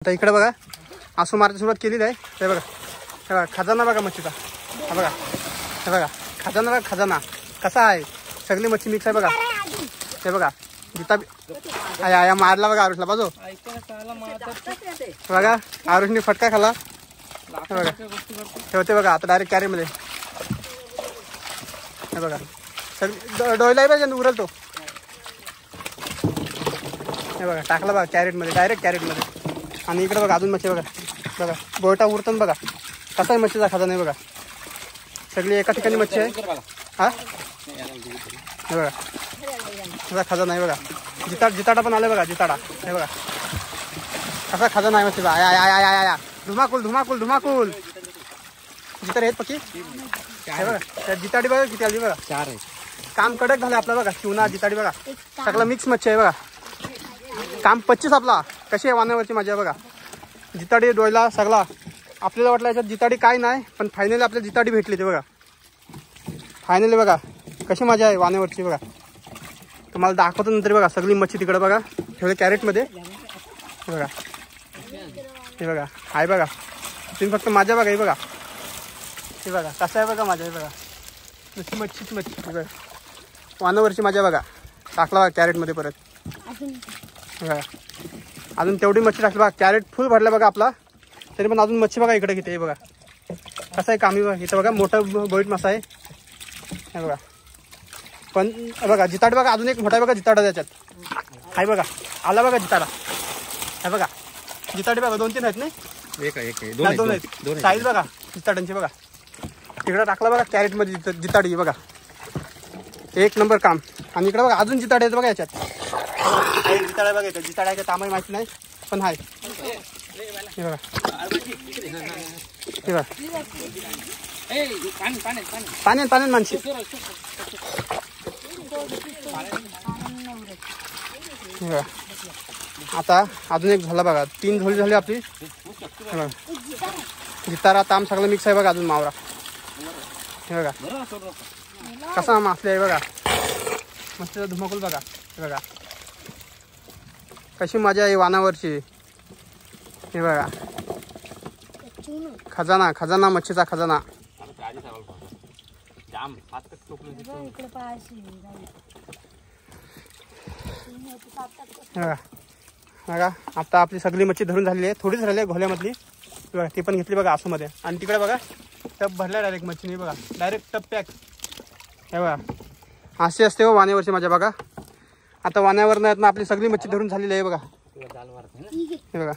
आता इकडे बघा आसू मारायला सुरुवात केलेली आहे. हे बघा हे बघा खजाना बघा मच्छीचा. हे बघा हे बघा खजाना बघा खजाना कसा आहे. सगळी मच्छी मिक्स आहे बघा. हे बघा जिता आया मारला बघा आरुषला बाजू बघा. आरुषने फटका खाला. हे बघा ठेवते बघा आता डायरेक्ट कॅरीमध्ये. हे बघा सगळी डोयला पाहिजे उरल तो. हे बघा टाकला बघा कॅरेटमध्ये डायरेक्ट कॅरेटमध्ये. आणि इकडे बघा अजून मच्छी बघा बघा बोटा उरतून बघा कसा आहे मच्छीचा खजाना आहे बघा. सगळी एका ठिकाणी मच्छी आहे. हा हे बघा कसा खजाना आहे बघा. जिताडा पण आलाय बघा जिताडा. हे बघा कसा खजाना आहे मच्छीचा. आया आया आया आया धुमाकूल धुमाकूल धुमाकूल. जिताडे आहेत पक्की. हे बघा त्या जिताडी बघा किती आली बघा. 4 आहे. काम कडक झालं आपलं बघा. शिवना जिताडी बघा सगळं मिक्स मच्छी आहे बघा. काम 25 आपला. कशी आहे वाण्यावरची मजा बघा. जिताडी डोयला सगळा. आपल्याला वाटलं याच्यात जिताडी काय नाही पण फायनली आपल्याला जिताडी भेटली ते बघा. फायनली बघा कशी मजा आहे वाण्यावरची बघा. तुम्हाला दाखवतो नंतर बघा. सगळी मच्छी तिकडे बघा ठेवले कॅरेटमध्ये. हे बघा हे बघा आहे बघा. तुम्ही फक्त माझ्या बघा. हे बघा हे बघा कसं आहे बघा माझ्या. हे बघा नुसती मच्छीच मच्छी. हे बघा वाण्यावरची मजा बघा. टाकला बघा कॅरेटमध्ये परत. बघा अजून तेवढी मच्छी टाकली बघा. कॅरेट फुल भरला बघा आपला. तरी पण अजून मच्छी बघा इकडे किती आहे बघा. कसं आहे कामी बघा. इथं बघा मोठं बोईट मासा आहे. हे बघा पण बघा जिताड बघा अजून एक मोठा आहे बघा जिताडा त्याच्यात आहे बघा. आला बघा जिताडा. हे बघा जिताडी बघा 2-3 आहेत नाही. एक दोन आहेत साईज बघा जिताड्यांची बघा. तिकडे टाकला बघा कॅरेटमध्ये जिताडी बघा. एक नंबर काम. आणि इकडे बघा अजून जिताडे आहेत बघा याच्यात. जिताडा बघा येतं. जिताडा आहे का आम्हाला माहिती नाही पण आहे. हे बघा हे बघा पाण्यात माणशी. हे बघा आता अजून एक झाला बघा. 3 झोळी झाली आपली. हे बघा जितारा ताम सगळं मिक्स आहे बघा. अजून मावरा. हे बघा कसा मासले आहे बघा. मस्त धुमाकूल बघा. हे बघा कशी मजा आहे वानावरची. हे बघा खजाना खजाना मच्छीचा खजाना. बघा बघा आता आपली सगळी मच्छी धरून झालेली आहे. थोडीच राहिली आहे घोल्यामधली. बघा ती पण घेतली बघा आसूमध्ये. आणि तिकडे बघा टप भरला डायरेक्ट मच्छीने बघा. डायरेक्ट टप पॅक. हे बघा अशी असते हो वाण्यावरची मजा बघा. आता वाण्यावर नाही आपली सगळी मच्छी धरून झालेली आहे बघा. हे बघा